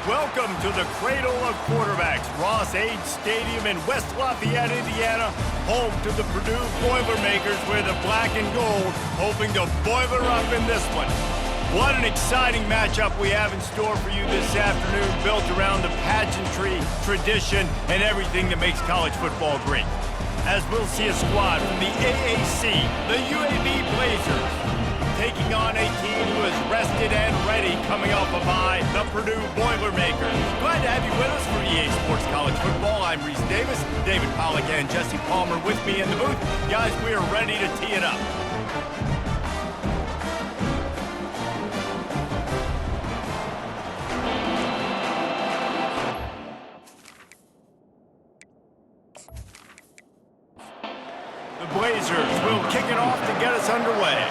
Welcome to the cradle of quarterbacks, Ross-Ade Stadium in West Lafayette, Indiana, home to the Purdue Boilermakers, where the black and gold hoping to boiler up in this one. What an exciting matchup we have in store for you this afternoon, built around the pageantry, tradition, and everything that makes college football great. As we'll see a squad from the AAC, the UAB Blazers, taking on a team who is rested and ready coming off a bye, the Purdue Boilermakers. Glad to have you with us for EA Sports College Football. I'm Reese Davis, David Pollack and Jesse Palmer with me in the booth. Guys, we are ready to tee it up. The Blazers will kick it off to get us underway.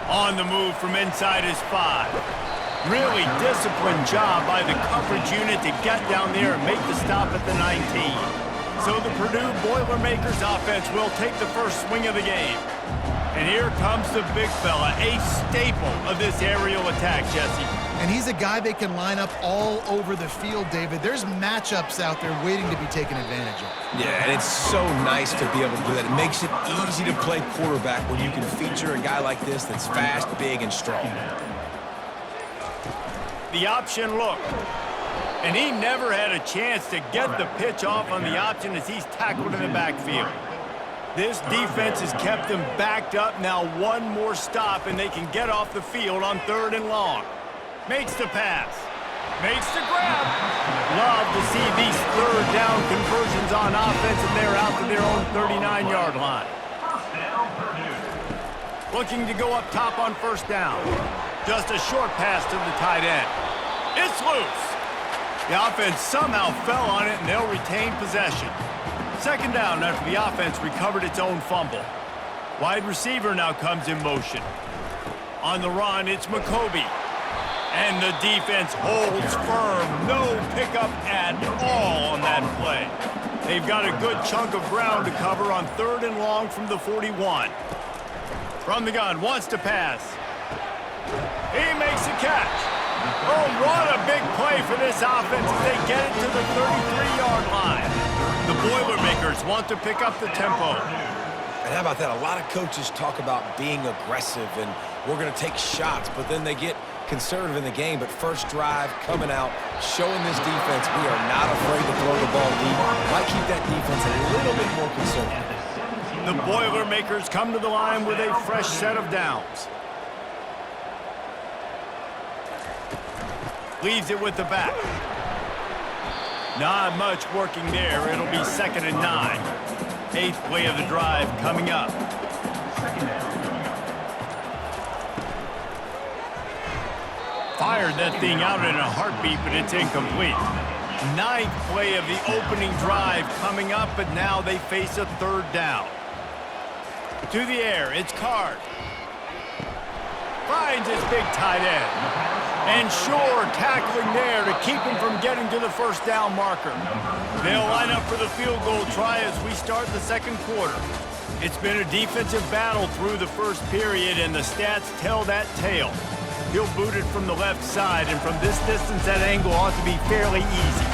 On the move from inside his 5. Really disciplined job by the coverage unit to get down there and make the stop at the 19. So the Purdue Boilermakers offense will take the first swing of the game. And here comes the big fella, a staple of this aerial attack, Jesse. And he's a guy they can line up all over the field, David. There's matchups out there waiting to be taken advantage of. Yeah, and it's so nice to be able to do that. It makes it easy to play quarterback when you can feature a guy like this that's fast, big, and strong. The option look. And he never had a chance to get the pitch off on the option as he's tackled in the backfield. This defense has kept them backed up. Now one more stop, and they can get off the field on 3rd and long. Makes the pass. Makes the grab. Love to see these 3rd down conversions on offense, and they're out to their own 39-yard line. Looking to go up top on 1st down. Just a short pass to the tight end. It's loose. The offense somehow fell on it, and they'll retain possession. 2nd down after the offense recovered its own fumble. Wide receiver now comes in motion. On the run, it's McCoby. And the defense holds firm. No pickup at all on that play. They've got a good chunk of ground to cover on 3rd and long from the 41. From the gun, wants to pass. He makes a catch. Oh, what a big play for this offense as they get it to the 33-yard line. The Boilermakers want to pick up the tempo. And how about that? A lot of coaches talk about being aggressive and we're going to take shots, but then they get conservative in the game. But first drive coming out, showing this defense we are not afraid to throw the ball deep. Might keep that defense a little bit more conservative. The Boilermakers come to the line with a fresh set of downs. Leaves it with the back. Not much working there. It'll be 2nd and 9. 8th play of the drive coming up. Fired that thing out in a heartbeat, but it's incomplete. 9th play of the opening drive coming up, but now they face a 3rd down. To the air, it's Card. Finds his big tight end. And Shore tackling there to keep him from getting to the 1st down marker. They'll line up for the field goal try as we start the 2nd quarter. It's been a defensive battle through the 1st period, and the stats tell that tale. He'll boot it from the left side, and from this distance, that angle ought to be fairly easy.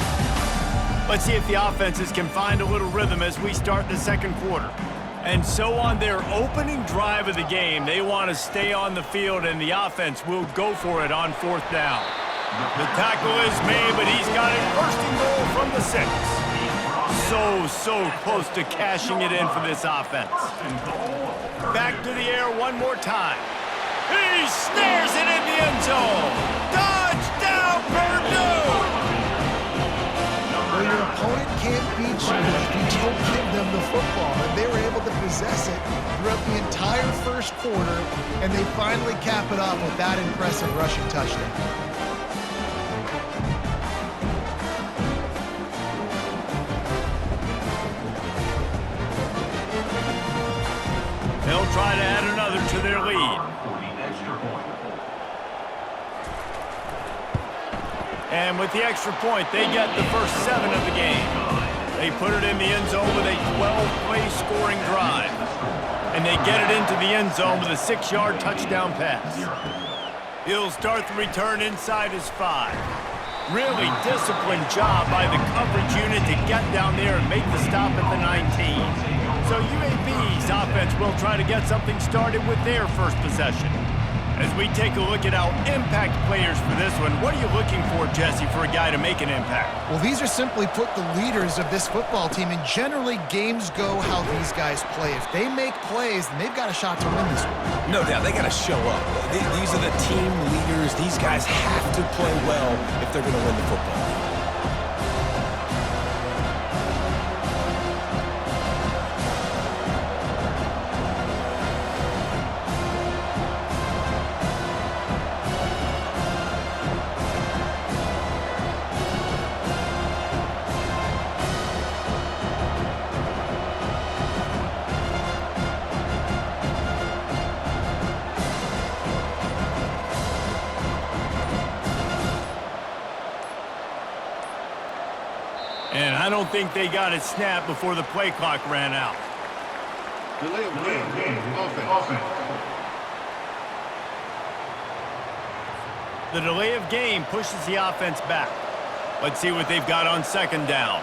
Let's see if the offenses can find a little rhythm as we start the 2nd quarter. And so on their opening drive of the game, they want to stay on the field, and the offense will go for it on 4th down. The tackle is made, but he's got it 1st and goal from the 6. So close to cashing it in for this offense. Back to the air one more time. He snares it in the end zone. Touchdown, Purdue! Well, your opponent can't beat you if you don't give them the football. And they were able to possess it throughout the entire 1st quarter, and they finally cap it off with that impressive rushing touchdown. They'll try to add another to their lead. And with the extra point, they get the first 7 of the game. They put it in the end zone with a 12-play scoring drive. And they get it into the end zone with a 6-yard touchdown pass. He'll start the return inside his 5. Really disciplined job by the coverage unit to get down there and make the stop at the 19. So UAB's offense will try to get something started with their first possession. As we take a look at our impact players for this one, what are you looking for, Jesse, for a guy to make an impact? Well, these are simply put the leaders of this football team, and generally games go how these guys play. If they make plays, then they've got a shot to win this one. No doubt, they got to show up. These are the team leaders. These guys have to play well if they're going to win the football game. And I don't think they got it snapped before the play clock ran out. Delay of game. Offense. The delay of game pushes the offense back. Let's see what they've got on second down.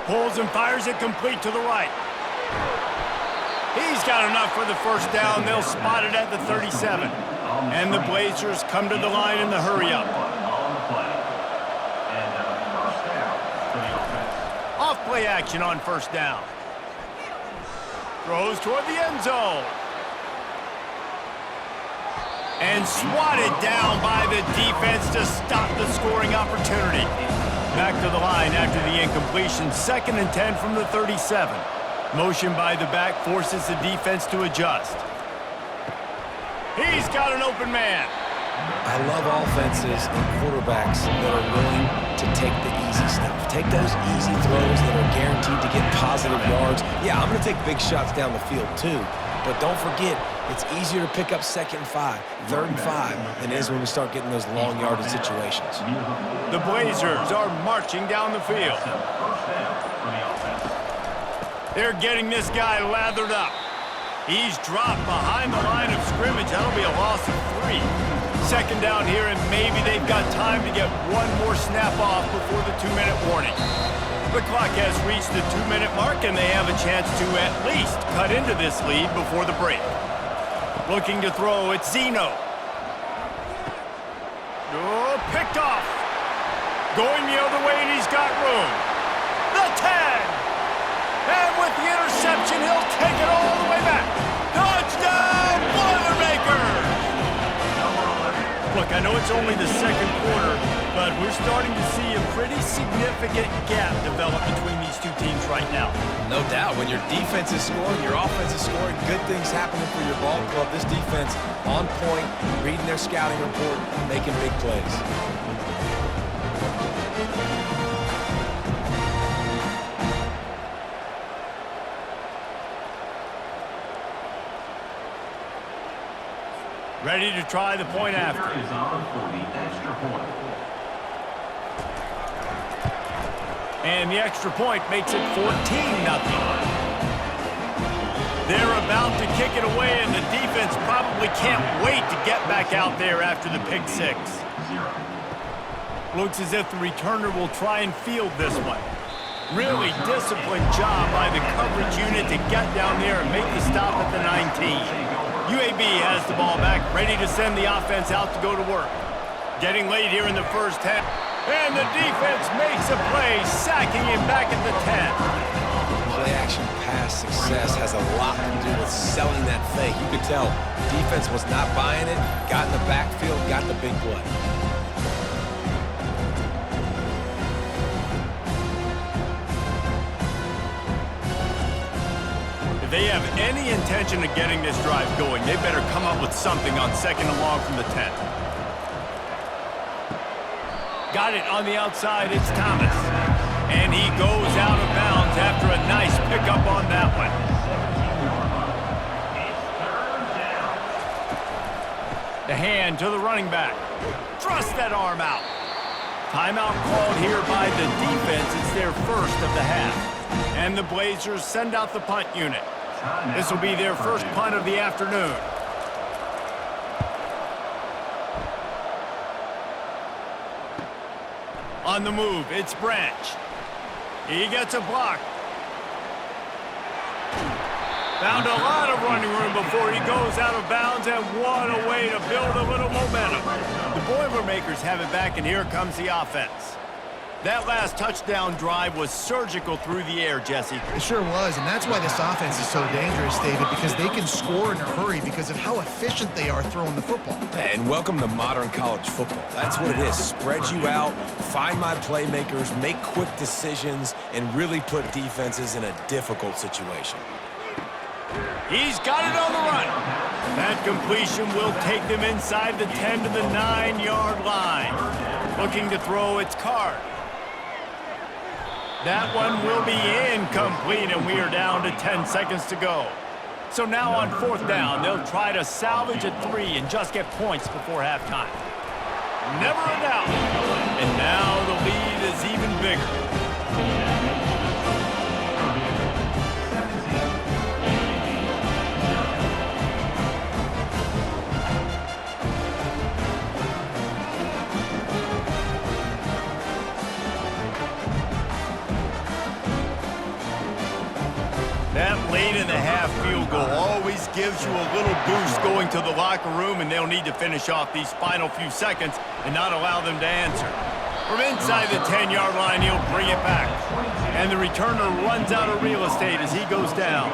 Pulls and fires it complete to the right. He's got enough for the first down. They'll spot it at the 37. And the Blazers come to the line in the hurry-up. Off-play action on first down. Throws toward the end zone. And swatted down by the defense to stop the scoring opportunity. Back to the line after the incompletion. 2nd and 10 from the 37. Motion by the back forces the defense to adjust. He's got an open man. I love offenses and quarterbacks that are willing to take the easy stuff. Take those easy throws that are guaranteed to get positive yards. Yeah, I'm going to take big shots down the field too. But don't forget, it's easier to pick up 2nd and 5, 3rd and 5 than it is when we start getting those long yardage situations. The Blazers are marching down the field. They're getting this guy lathered up. He's dropped behind the line of scrimmage. That'll be a loss of 3. 2nd down here, and maybe they've got time to get one more snap off before the 2-minute warning. The clock has reached the 2-minute mark, and they have a chance to at least cut into this lead before the break. Looking to throw, it's Zeno. Oh, picked off. Going the other way, and he's got room. The 10. And with the interception, he'll take it all the way back. Touchdown, Boilermakers! Look, I know it's only the 2nd quarter, but we're starting to see a pretty significant gap develop between these two teams right now. No doubt. When your defense is scoring, your offense is scoring, good things happening for your ball club. This defense on point, reading their scouting report, making big plays. Ready to try the point after. And the extra point makes it 14-0. They're about to kick it away, and the defense probably can't wait to get back out there after the pick 6. Looks as if the returner will try and field this one. Really disciplined job by the coverage unit to get down there and make the stop at the 19. UAB has the ball back, ready to send the offense out to go to work. Getting late here in the first half, and the defense makes a play, sacking him back at the 10. Play-action pass success has a lot to do with selling that fake. You could tell defense was not buying it, got in the backfield, got the big play. If they have any intention of getting this drive going, they better come up with something on 2nd and long from the 10. Got it on the outside, it's Thomas. And he goes out of bounds after a nice pickup on that one. The hand to the running back. Thrust that arm out. Timeout called here by the defense. It's their first of the half. And the Blazers send out the punt unit. This will be their first punt of the afternoon. On the move, it's Branch. He gets a block. Found a lot of running room before he goes out of bounds, and what a way to build a little momentum. The Boilermakers have it back, and here comes the offense. That last touchdown drive was surgical through the air, Jesse. It sure was, and that's why this offense is so dangerous, David, because they can score in a hurry because of how efficient they are throwing the football. And welcome to modern college football. That's what it is. Spread you out, find my playmakers, make quick decisions, and really put defenses in a difficult situation. He's got it on the run. That completion will take them inside the 10 to the 9-yard line. Looking to throw its card. That one will be incomplete, and we are down to 10 seconds to go. So now on 4th down, they'll try to salvage a 3 and just get points before halftime. Never a doubt. And now the lead is even bigger. That late-in-the-half field goal always gives you a little boost going to the locker room, and they'll need to finish off these final few seconds and not allow them to answer. From inside the 10-yard line, he'll bring it back. And the returner runs out of real estate as he goes down.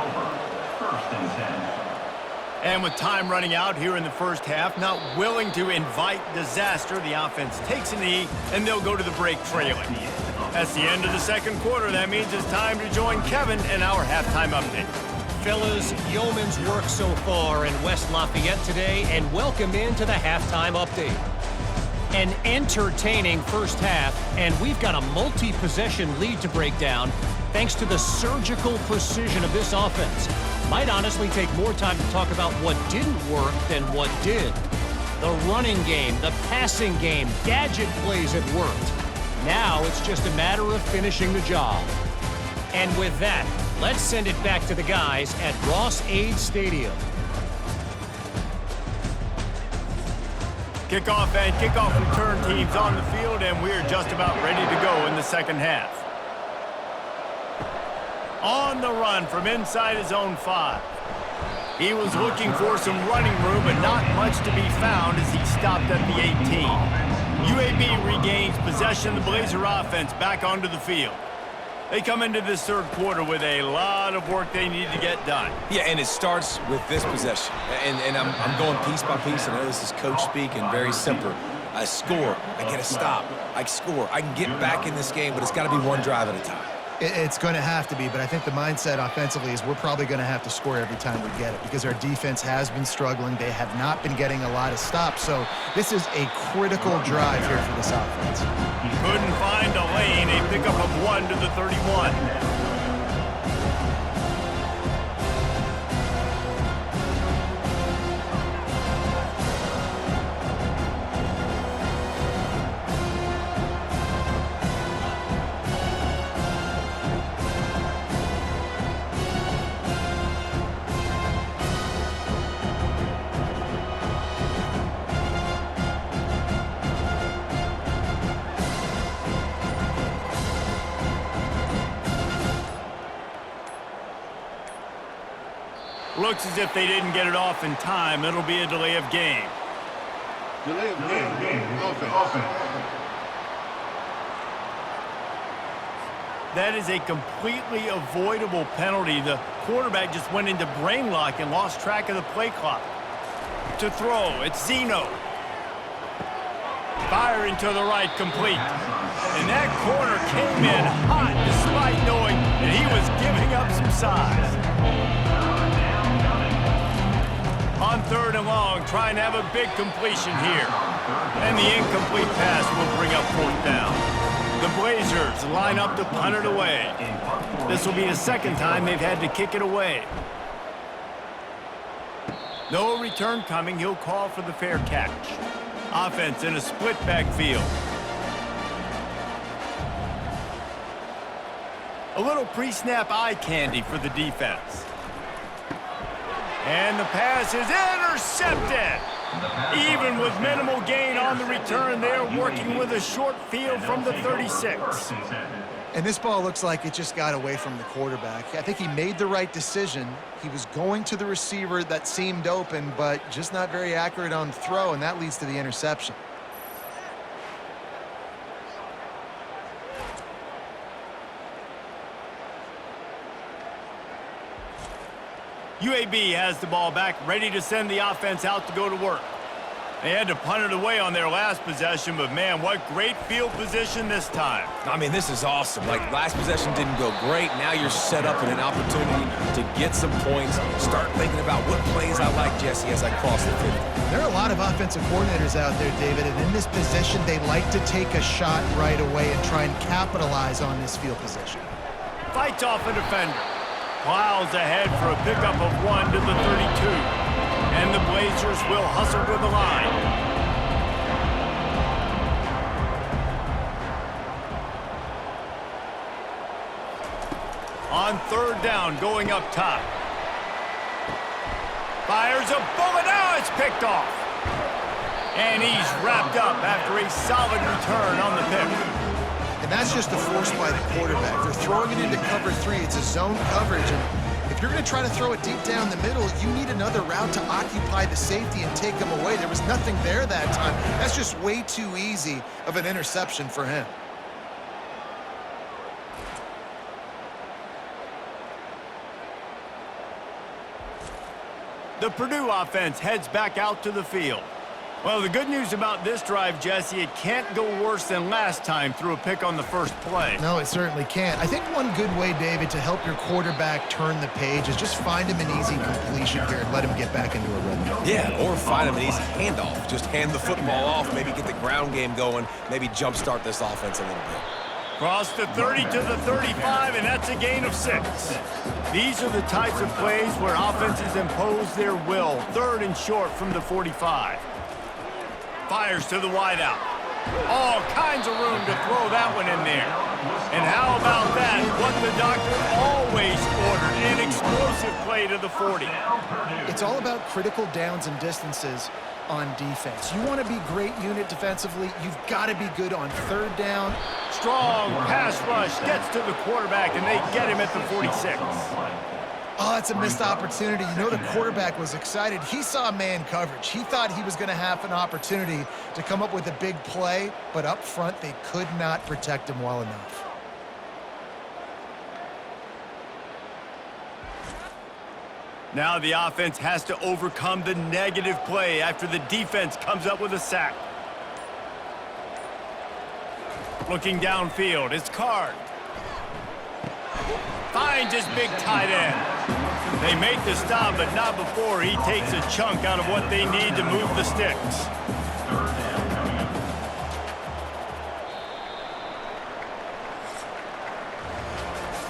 And with time running out here in the first half, not willing to invite disaster, the offense takes a knee, and they'll go to the break trailing. That's the end of the second quarter. That means it's time to join Kevin in our halftime update. Fellas, yeoman's work so far in West Lafayette today, and welcome into the halftime update. An entertaining first half, and we've got a multi-possession lead to break down thanks to the surgical precision of this offense. Might honestly take more time to talk about what didn't work than what did. The running game, the passing game, gadget plays have worked. Now it's just a matter of finishing the job. And with that, let's send it back to the guys at Ross-Ade Stadium. Kickoff and kickoff return teams on the field, and we're just about ready to go in the second half. On the run from inside his own 5. He was looking for some running room, but not much to be found as he stopped at the 18. UAB regains possession of the Blazer offense back onto the field. They come into this third quarter with a lot of work they need to get done. Yeah, and it starts with this possession. And I'm going piece by piece. I know this is coach speak and very simple. I score, I get a stop, I score. I can get back in this game, but it's got to be one drive at a time. It's going to have to be, but I think the mindset offensively is we're probably going to have to score every time we get it because our defense has been struggling. They have not been getting a lot of stops, so this is a critical drive here for this offense. Couldn't find a lane, a pickup of 1 to the 31. Looks as if they didn't get it off in time. It'll be a delay of game. Delay of game. Offense. That is a completely avoidable penalty. The quarterback just went into brain lock and lost track of the play clock. To throw, it's Zeno. Firing to the right, complete. And that corner came in hot despite knowing that he was giving up some size. On 3rd and long, trying to have a big completion here. And the incomplete pass will bring up 4th down. The Blazers line up to punt it away. This will be the second time they've had to kick it away. No return coming. He'll call for the fair catch. Offense in a split backfield. A little pre-snap eye candy for the defense. And the pass is intercepted. Even with minimal gain on the return, they're working with a short field from the 36. And this ball looks like it just got away from the quarterback. I think he made the right decision. He was going to the receiver that seemed open, but just not very accurate on the throw, and that leads to the interception. UAB has the ball back, ready to send the offense out to go to work. They had to punt it away on their last possession, but man, what great field position this time. I mean, this is awesome. Like, last possession didn't go great. Now you're set up in an opportunity to get some points. Start thinking about what plays I like, Jesse, as I cross the 50. There are a lot of offensive coordinators out there, David, and in this position, they like to take a shot right away and try and capitalize on this field position. Fights off a defender. Plows ahead for a pickup of 1 to the 32. And the Blazers will hustle to the line. On third down, going up top. Fires a bullet. Now it's picked off. And he's wrapped up after a solid return on the pick. And that's just a force by the quarterback. They're throwing it into cover 3. It's a zone coverage, and if you're going to try to throw it deep down the middle, you need another route to occupy the safety and take him away. There was nothing there that time. That's just way too easy of an interception for him. The Purdue offense heads back out to the field. Well, the good news about this drive, Jesse, it can't go worse than last time through a pick on the first play. No, it certainly can't. I think one good way, David, to help your quarterback turn the page is just find him an easy completion here and let him get back into a rhythm. Yeah, or find him an easy handoff. Just hand the football off, maybe get the ground game going, maybe jumpstart this offense a little bit. Cross the 30 to the 35, and that's a gain of 6. These are the types of plays where offenses impose their will. Third and short from the 45. Fires to the wideout. All kinds of room to throw that one in there. And how about that? What the doctor always ordered, an explosive play to the 40. It's all about critical downs and distances on defense. You want to be great unit defensively, you've got to be good on third down. Strong pass rush gets to the quarterback, and they get him at the 46. Oh, it's a missed opportunity. You know the quarterback was excited. He saw man coverage. He thought he was going to have an opportunity to come up with a big play, but up front they could not protect him well enough. Now the offense has to overcome the negative play after the defense comes up with a sack. Looking downfield, it's Card. Finds his big tight end. They make the stop, but not before he takes a chunk out of what they need to move the sticks.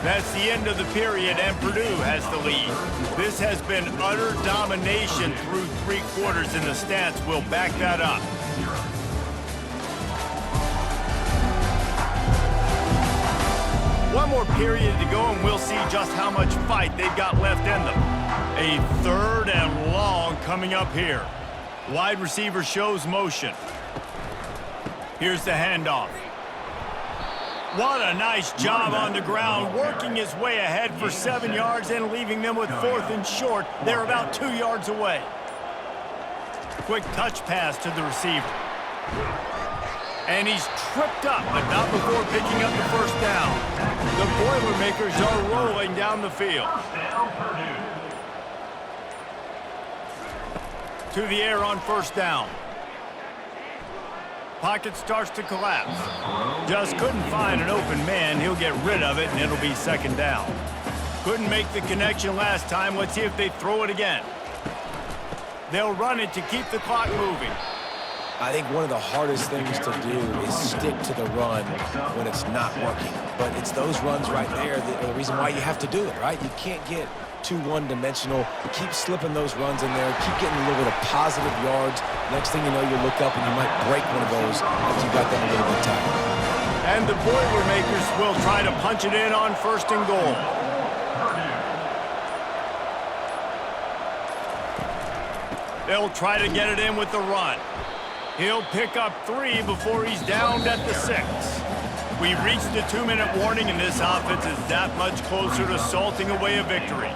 That's the end of the period, and Purdue has the lead. This has been utter domination through 3 quarters, and the stats will back that up. One more period to go, and we'll see just how much fight they've got left in them. A third and long coming up here. Wide receiver shows motion. Here's the handoff. What a nice job on the ground, working his way ahead for 7 yards and leaving them with 4th and short. They're about 2 yards away. Quick touch pass to the receiver. And he's tripped up, but not before picking up the first down. The Boilermakers are rolling down the field. To the air on first down. Pocket starts to collapse. Just couldn't find an open man. He'll get rid of it, and it'll be second down. Couldn't make the connection last time. Let's see if they throw it again. They'll run it to keep the clock moving. I think one of the hardest things to do is stick to the run when it's not working. But it's those runs right there that are the reason why you have to do it, right? You can't get too one-dimensional. Keep slipping those runs in there. Keep getting a little bit of positive yards. Next thing you know, you look up and you might break one of those if you got them a little bit tight. And the Boilermakers will try to punch it in on first and goal. They'll try to get it in with the run. He'll pick up 3 before he's downed at the 6. We've reached the 2-minute warning, and this offense is that much closer to salting away a victory.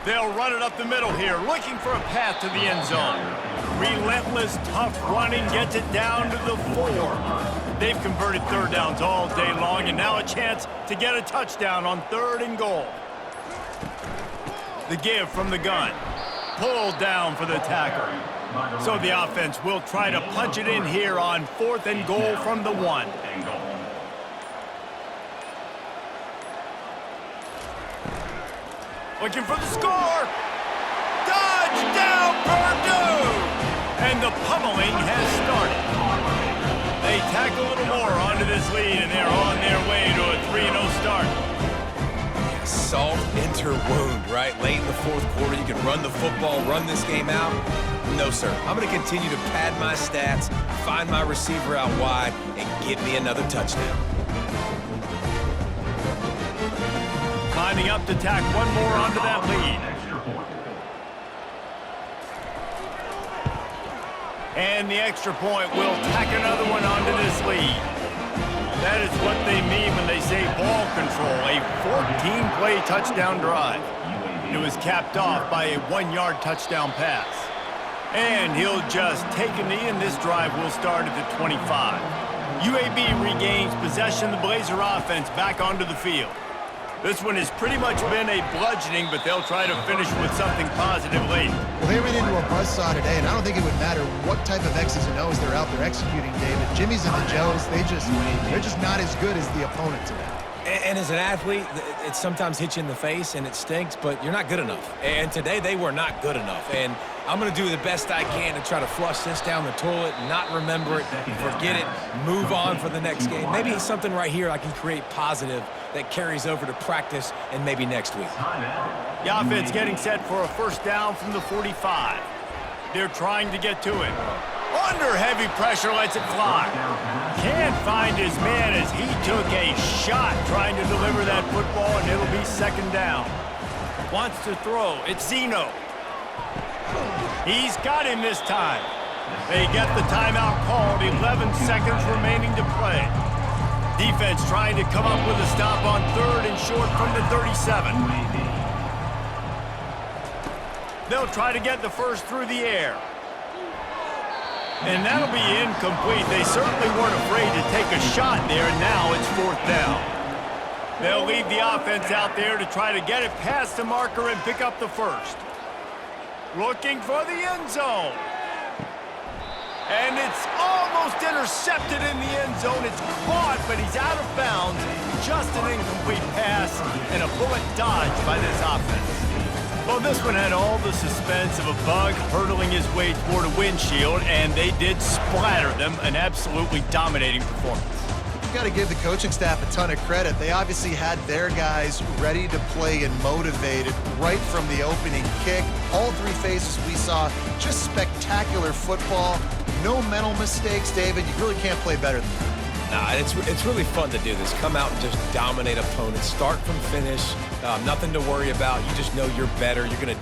They'll run it up the middle here, looking for a path to the end zone. Relentless, tough running gets it down to the 4. They've converted third downs all day long, and now a chance to get a touchdown on 3rd and goal. The give from the gun. Pulled down for the tackle. So the offense will try to punch it in here on 4th and goal from the 1. Looking for the score. Touchdown, Purdue! And the pummeling has started. They tack a little more onto this lead, and they're on their way to a 3-0 start. Salt enter wound, right? Late in the 4th quarter, you can run the football, run this game out. No, sir. I'm going to continue to pad my stats, find my receiver out wide, and get me another touchdown. Lining up to tack one more onto that lead. And the extra point will tack another one onto this lead. That is what they mean when they say ball control, a 14-play touchdown drive. It was capped off by a 1-yard touchdown pass. And he'll just take a knee, and this drive will start at the 25. UAB regains possession of the Blazer offense back onto the field. This one has pretty much been a bludgeoning, but they'll try to finish with something positive late. Well, they ran into a buzzsaw today, and I don't think it would matter what type of X's and O's they're out there executing, David. Jimmy's and the Joes, they're just not as good as the opponent today. And as an athlete, it sometimes hits you in the face, and it stinks, but you're not good enough. And today, they were not good enough. And I'm going to do the best I can to try to flush this down the toilet, not remember it, forget it, move on for the next game. Maybe something right here I can create positive that carries over to practice and maybe next week. The offense getting set for a first down from the 45. They're trying to get to it. Under heavy pressure, lets it fly. Can't find his man as he took a shot trying to deliver that football, and it'll be 2nd down. Wants to throw. It's Zeno. He's got him this time. They get the timeout called. 11 seconds remaining to play. Defense trying to come up with a stop on 3rd and short from the 37. They'll try to get the first through the air. And that'll be incomplete. They certainly weren't afraid to take a shot there, and now it's 4th down. They'll leave the offense out there to try to get it past the marker and pick up the first. Looking for the end zone. And it's almost intercepted in the end zone. It's caught, but he's out of bounds. Just an incomplete pass and a bullet dodged by this offense. Well, this one had all the suspense of a bug hurtling his way toward a windshield, and they did splatter them. An absolutely dominating performance. You've got to give the coaching staff a ton of credit. They obviously had their guys ready to play and motivated right from the opening kick. All 3 phases we saw, just spectacular football. No mental mistakes, David. You really can't play better than that. Nah, it's really fun to do this. Come out and just dominate opponents. Start from finish. Nothing to worry about. You just know you're better. You're going to do